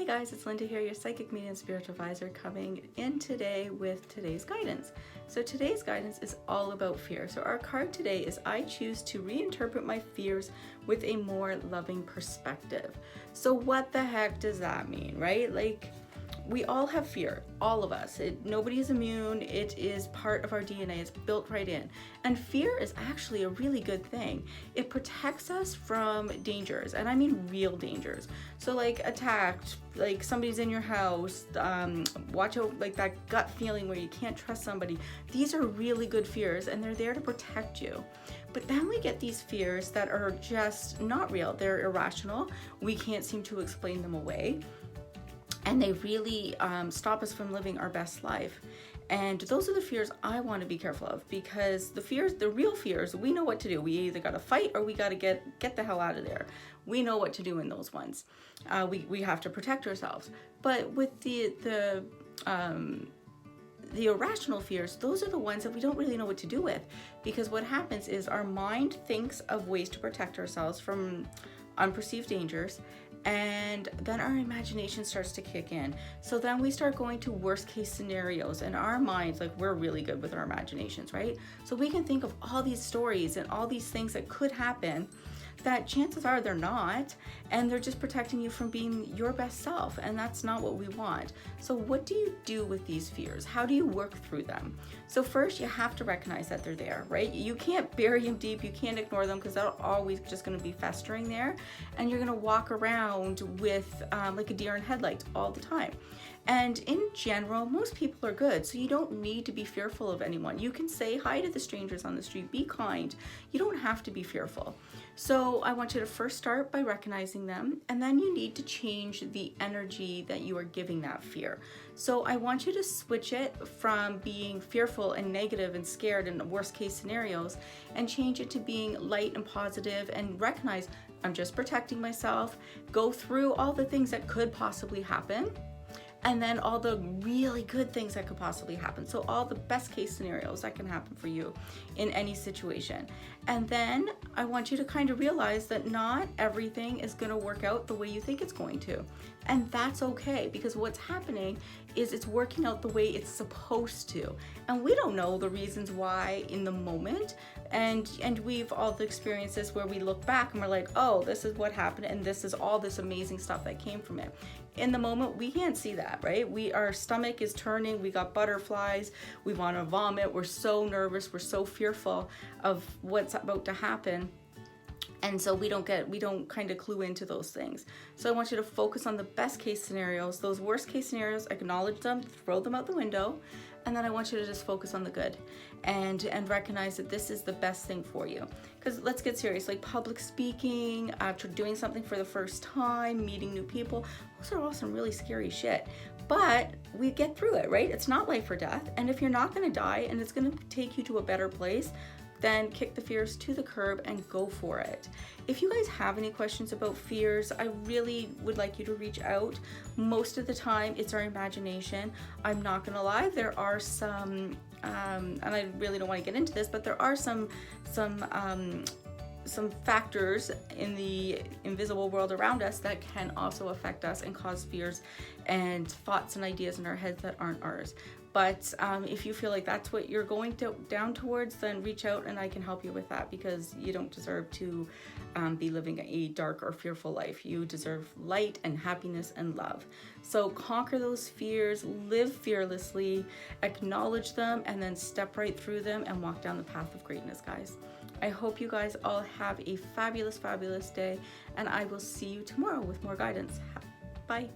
Hey guys, it's Linda here, your psychic medium spiritual advisor, coming in today with today's guidance. So today's guidance is all about fear. So our card today is I choose to reinterpret my fears with a more loving perspective. So what the heck does that mean, right? Like, we all have fear, all of us. Nobody is immune. It is part of our DNA. It's built right in. And fear is actually a really good thing. It protects us from dangers, and I mean real dangers. So like attacked, like somebody's in your house, watch out, like that gut feeling where you can't trust somebody. These are really good fears, and they're there to protect you. But then we get these fears that are just not real. They're irrational. We can't seem to explain them away. And they really stop us from living our best life. And those are the fears I want to be careful of, because the real fears, we know what to do. We either got to fight or we got to get the hell out of there. We know what to do in those ones. We have to protect ourselves. But with the irrational fears, those are the ones that we don't really know what to do with, because what happens is our mind thinks of ways to protect ourselves from unperceived dangers, and then our imagination starts to kick in. So then we start going to worst case scenarios, and our minds, like, we're really good with our imaginations, right? So we can think of all these stories and all these things that could happen that chances are they're not, and they're just protecting you from being your best self, and that's not what we want. So what do you do with these fears? How do you work through them? So first, you have to recognize that they're there, right? You can't bury them deep, you can't ignore them, because they're always just going to be festering there, and you're going to walk around with like a deer in headlights all the time. And in general, most people are good, so you don't need to be fearful of anyone. You can say hi to the strangers on the street, be kind. You don't have to be fearful. So I want you to first start by recognizing them, and then you need to change the energy that you are giving that fear. So I want you to switch it from being fearful and negative and scared in worst case scenarios, and change it to being light and positive, and recognize I'm just protecting myself. Go through all the things that could possibly happen, and then all the really good things that could possibly happen. So all the best case scenarios that can happen for you in any situation. And then I want you to kind of realize that not everything is going to work out the way you think it's going to. And that's okay, because what's happening is it's working out the way it's supposed to. And we don't know the reasons why in the moment. And we've all the experiences where we look back and we're like, oh, this is what happened, and this is all this amazing stuff that came from it. In the moment, we can't see that, right? Our stomach is turning, we got butterflies, we want to vomit, we're so nervous, we're so fearful of what's about to happen. And so we don't kind of clue into those things. So I want you to focus on the best case scenarios. Those worst case scenarios, acknowledge them, throw them out the window, and then I want you to just focus on the good and recognize that this is the best thing for you. Because let's get serious, like public speaking, after doing something for the first time, meeting new people, those are all some really scary shit. But we get through it, right? It's not life or death. And if you're not gonna die and it's gonna take you to a better place, then kick the fears to the curb and go for it. If you guys have any questions about fears, I really would like you to reach out. Most of the time, it's our imagination. I'm not gonna lie, there are some, and I really don't want to get into this, but there are some factors in the invisible world around us that can also affect us and cause fears and thoughts and ideas in our heads that aren't ours. But if you feel like that's what you're going down towards, then reach out and I can help you with that, because you don't deserve to be living a dark or fearful life. You deserve light and happiness and love. So conquer those fears, live fearlessly, acknowledge them, and then step right through them and walk down the path of greatness, guys. I hope you guys all have a fabulous, fabulous day, and I will see you tomorrow with more guidance. Bye.